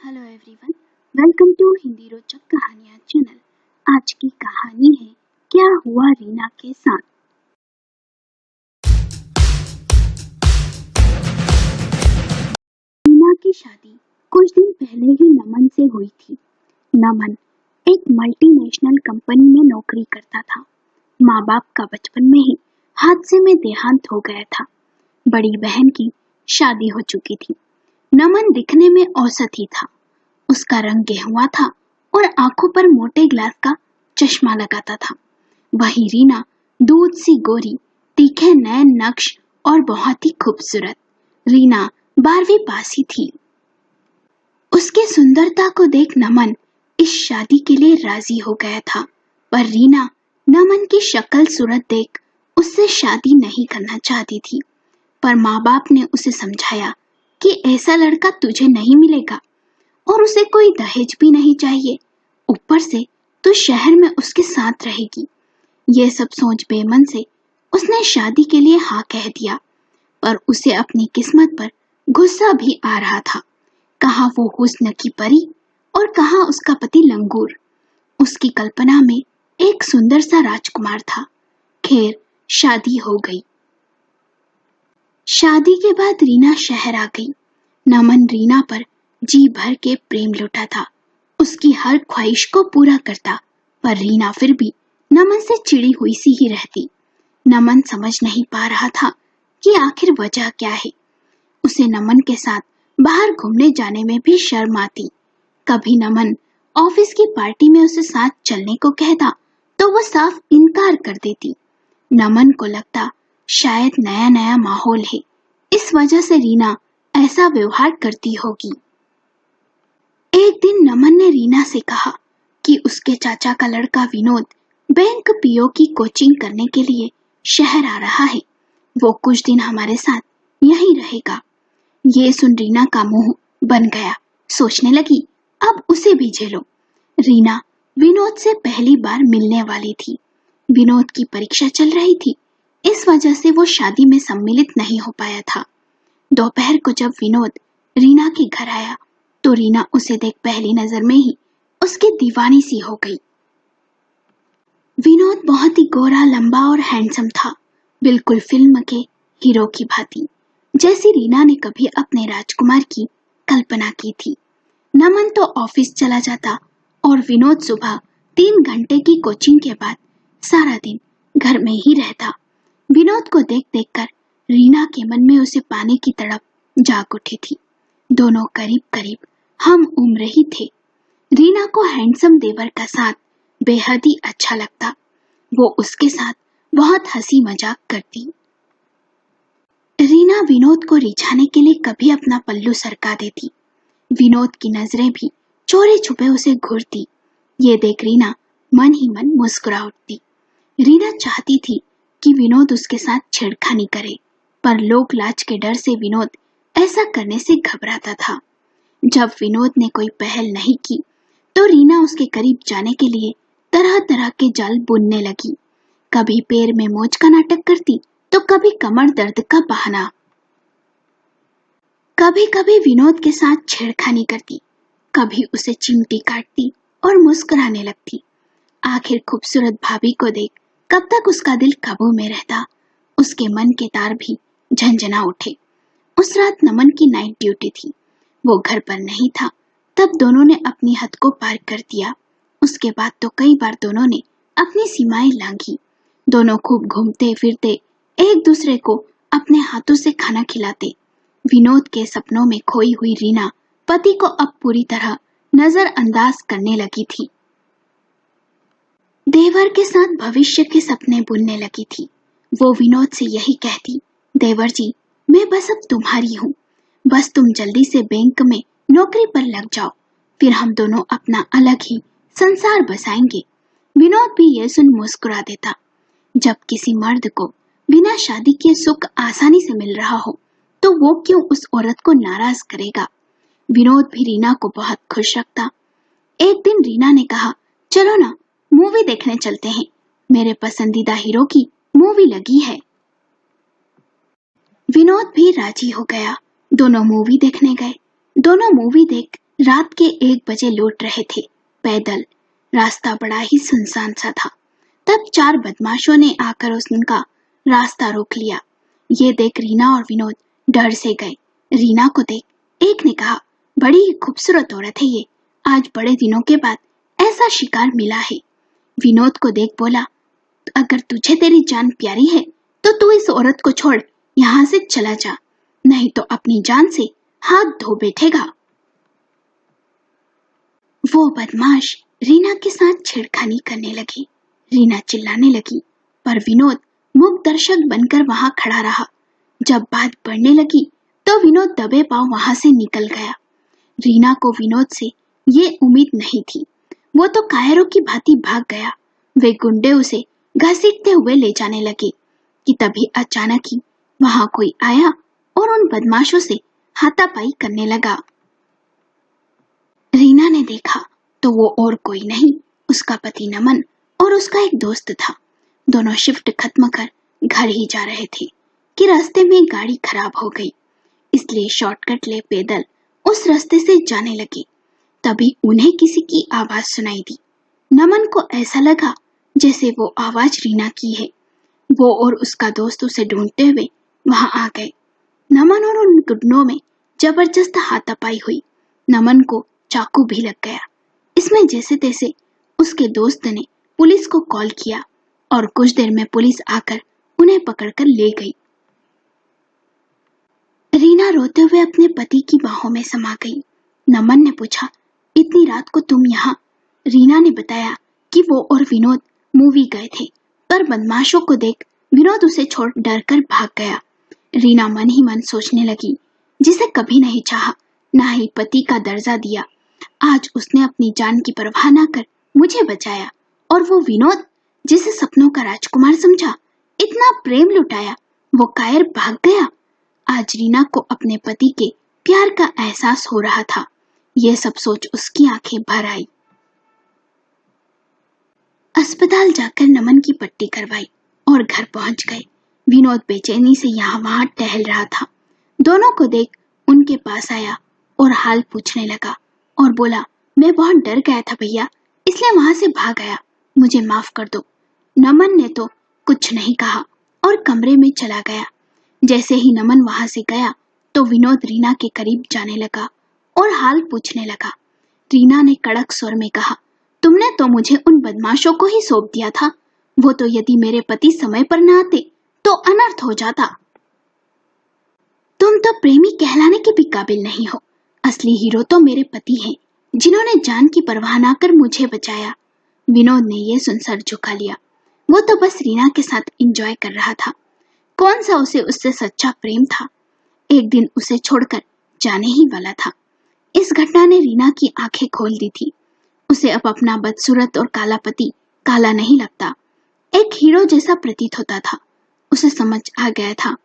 Hello everyone, welcome to Hindi Rochak Kahaniyan channel. आज की कहानी है क्या हुआ रीना के साथ। रीना की शादी कुछ दिन पहले ही नमन से हुई थी। नमन एक मल्टीनेशनल कंपनी में नौकरी करता था। माँ बाप का बचपन में ही हादसे में देहांत हो गया था। बड़ी बहन की शादी हो चुकी थी। नमन दिखने में औसत ही था। उसका रंग गेहुआ था और आंखों पर मोटे ग्लास का चश्मा लगाता था। वही रीना दूध सी गोरी, तीखे नयन नक्श और बहुत ही खूबसूरत। रीना 12वीं पास ही थी। उसके सुंदरता को देख नमन इस शादी के लिए राजी हो गया था, पर रीना नमन की शक्ल सूरत देख उससे शादी नहीं करना चाहती थी। पर माँ बाप ने उसे समझाया कि ऐसा लड़का तुझे नहीं मिलेगा और उसे कोई दहेज भी नहीं चाहिए। ऊपर से तू शहर में उसके साथ रहेगी। ये सब सोच बेमन से उसने शादी के लिए हाँ कह दिया, पर उसे अपनी किस्मत पर गुस्सा भी आ रहा था। कहाँ वो हुस्न की परी और कहाँ उसका पति लंगूर। उसकी कल्पना में एक सुंदर सा राजकुमार था। खैर, शादी हो गई। शादी के बाद रीना शहर आ गई। नमन रीना पर जी भर के प्रेम लुटा था। उसकी हर ख्वाहिश को पूरा करता, पर रीना फिर भी नमन से चिड़ी हुई सी ही रहती। नमन समझ नहीं पा रहा था कि आखिर वजह क्या है। उसे नमन के साथ बाहर घूमने जाने में भी शर्म आती। कभी नमन ऑफिस की पार्टी में उसे साथ चलने को कहता तो वो साफ इनकार कर देती। नमन को लगता शायद नया नया माहौल है, इस वजह से रीना ऐसा व्यवहार करती होगी। एक दिन नमन ने रीना से कहा कि उसके चाचा का लड़का विनोद बैंक पीओ की कोचिंग करने के लिए शहर आ रहा है। वो कुछ दिन हमारे साथ यहीं रहेगा। ये सुन रीना का मुंह बन गया। सोचने लगी अब उसे भी झेलो। रीना विनोद से पहली बार मिलने वाली थी। विनोद की परीक्षा चल रही थी, इस वजह से वो शादी में सम्मिलित नहीं हो पाया था। दोपहर को जब विनोद रीना के घर आया तो रीना उसे देख पहली नजर में ही उसकी दीवानी सी हो गई। विनोद बहुत ही गोरा, लंबा और हैंडसम था, बिल्कुल फिल्म के हीरो की भांति, जैसी रीना ने कभी अपने राजकुमार की कल्पना की थी। नमन तो ऑफिस चला जाता और विनोद सुबह 3 घंटे की कोचिंग के बाद सारा दिन घर में ही रहता। विनोद को देख देख कर रीना के मन में उसे पाने की तड़प जाग उठी थी। दोनों करीब करीब हम उम्र ही थे। रीना को हैंडसम देवर का साथ बेहद ही अच्छा लगता। वो उसके साथ बहुत हंसी मजाक करती। रीना विनोद को रिझाने के लिए कभी अपना पल्लू सरका देती। विनोद की नजरें भी चोरी छुपे उसे घूरती। ये देख रीना मन ही मन मुस्कुरा उठती। रीना चाहती थी कि विनोद उसके साथ छेड़खानी करे, पर लोक लाज के डर से विनोद ऐसा करने से घबराता था। जब विनोद ने कोई पहल नहीं की तो रीना उसके करीब जाने के लिए तरह तरह के जाल बुनने लगी। कभी पैर में मोच का नाटक करती तो कभी कमर दर्द का बहाना। कभी कभी विनोद के साथ छेड़खानी करती, कभी उसे चिमटी काटती और मुस्कुराने लगती। आखिर खूबसूरत भाभी को देख कब तक उसका दिल काबू में रहता। उसके मन के तार भी झंझना उठे। उस रात नमन की नाइट ड्यूटी थी। वो घर पर नहीं था। तब दोनों ने अपनी हद को पार कर दिया। उसके बाद तो कई बार दोनों ने अपनी सीमाएं लांघी। दोनों खूब घूमते फिरते एक दूसरे को अपने हाथों से खाना खिलाते। विनोद के सपनों में खोई हुई रीना पति को अब पूरी तरह नजरअंदाज करने लगी थी। देवर के साथ भविष्य के सपने बुनने लगी थी। वो विनोद से यही कहती, देवर जी, मैं बस अब तुम्हारी हूँ। बस तुम जल्दी से बैंक में नौकरी पर लग जाओ, फिर हम दोनों अपना अलग ही संसार बसाएंगे। विनोद भी ये सुन मुस्कुरा देता। जब किसी मर्द को बिना शादी के सुख आसानी से मिल रहा हो तो वो क्यों उस औरत को नाराज करेगा। विनोद भी रीना को बहुत खुश रखता। एक दिन रीना ने कहा, चलो ना मूवी देखने चलते हैं, मेरे पसंदीदा हीरो की मूवी लगी है। विनोद भी राजी हो गया। दोनों मूवी देखने गए। दोनों मूवी देख रात के 1 बजे लौट रहे थे, पैदल। रास्ता बड़ा ही सुनसान सा था। तब 4 बदमाशों ने आकर उनका रास्ता रोक लिया। ये देख रीना और विनोद डर से गए। रीना को देख एक ने कहा, बड़ी ही खूबसूरत औरत है ये, आज बड़े दिनों के बाद ऐसा शिकार मिला है। विनोद को देख बोला, अगर तुझे तेरी जान प्यारी है तो तू इस औरत को छोड़ यहाँ से चला जा, नहीं तो अपनी जान से हाथ धो बैठेगा। वो बदमाश रीना के साथ छेड़खानी करने लगी। रीना चिल्लाने लगी, पर विनोद मूक दर्शक बनकर वहां खड़ा रहा। जब बात बढ़ने लगी तो विनोद दबे पांव वहां से निकल गया। रीना को विनोद से ये उम्मीद नहीं थी। वो तो कायरों की भांति भाग गया। वे गुंडे उसे घसीटते हुए ले जाने लगे कि तभी अचानक ही वहां कोई आया और उन बदमाशों से हाथापाई करने लगा। रीना ने देखा तो वो और कोई नहीं, उसका पति नमन और उसका एक दोस्त था। दोनों शिफ्ट खत्म कर घर ही जा रहे थे कि रास्ते में गाड़ी खराब हो गई, इसलिए शॉर्टकट ले पैदल उस रास्ते से जाने लगे। तभी उन्हें किसी की आवाज सुनाई दी। नमन को ऐसा लगा जैसे वो आवाज रीना की है। वो और उसका दोस्त उसे ढूंढते हुए वहां आ गए। नमन और उन गुंडों में जबरदस्त हाथापाई हुई। नमन को चाकू भी लग गया। इसमें जैसे तैसे उसके दोस्त ने पुलिस को कॉल किया और कुछ देर में पुलिस आकर उन्हें पकड़कर ले गई। रीना रोते हुए अपने पति की बाहों में समा गई। नमन ने पूछा, इतनी रात को तुम यहाँ? रीना ने बताया कि वो और विनोद मूवी गए थे, पर बदमाशों को देख विनोद उसे छोड़ डरकर भाग गया। रीना मन ही मन सोचने लगी, जिसे कभी नहीं चाहा, ना ही पति का दर्जा दिया, आज उसने अपनी जान की परवाह न कर मुझे बचाया, और वो विनोद जिसे सपनों का राजकुमार समझा, इतना प्रेम लुटाया, वो कायर भाग गया। आज रीना को अपने पति के प्यार का एहसास हो रहा था। यह सब सोच उसकी आंखें भर आई। अस्पताल जाकर नमन की पट्टी करवाई और घर पहुंच गए। विनोद बेचैनी से यहाँ वहां टहल रहा था। दोनों को देख उनके पास आया और हाल पूछने लगा और बोला, मैं बहुत डर गया था भैया, इसलिए वहां से भाग आया, मुझे माफ कर दो। नमन ने तो कुछ नहीं कहा और कमरे में चला गया। जैसे ही नमन वहां से गया तो विनोद रीना के करीब जाने लगा और हाल पूछने लगा। रीना ने कड़क स्वर में कहा, तुमने तो मुझे उन बदमाशों को ही सौंप दिया था। वो तो यदि मेरे पति समय पर न आते तो अनर्थ हो जाता। तुम तो प्रेमी कहलाने के भी काबिल नहीं हो। असली हीरो तो मेरे पति हैं, जिन्होंने जान की परवाह न कर मुझे बचाया। विनोद ने यह सुनकर झुका लिया। वो तो बस रीना के साथ एंजॉय कर रहा था। कौन सा उसे उससे सच्चा प्रेम था? एक दिन उसे छोड़कर जाने ही वाला था। इस घटना ने रीना की आंखें खोल दी थी। उसे अब अपना बदसूरत और काला पति काला नहीं लगता, एक हीरो जैसा प्रतीत होता था। उसे समझ आ गया था,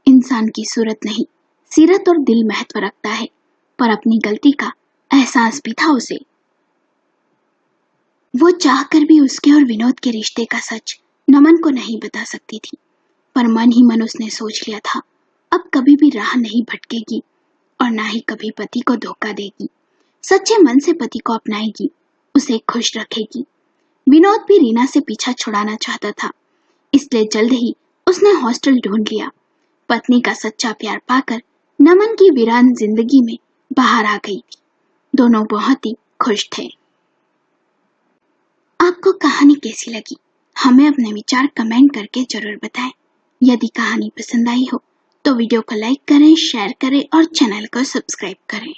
इंसान की सूरत नहीं, सीरत और दिल महत्व रखता है। पर अपनी गलती का एहसास भी था उसे। वो चाहकर भी उसके और विनोद के रिश्ते का सच नमन को नहीं बता सकती थी, पर मन ही मन उसने सोच लिया था, अब कभी भी राह नहीं भटकेगी और ना ही कभी पति को धोखा देगी। सच्चे मन से पति को अपनाएगी, उसे खुश रखेगी। विनोद भी रीना से पीछा छुड़ाना चाहता था, इसलिए जल्द ही उसने हॉस्टल ढूंढ लिया। पत्नी का सच्चा प्यार पाकर नमन की वीरान जिंदगी में बाहर आ गई थी। दोनों बहुत ही खुश थे। आपको कहानी कैसी लगी? हमें अपने विचार कमेंट करके जरूर बताएं। यदि कहानी पसंद आई हो तो वीडियो को लाइक करें, शेयर करें और चैनल को सब्सक्राइब करें।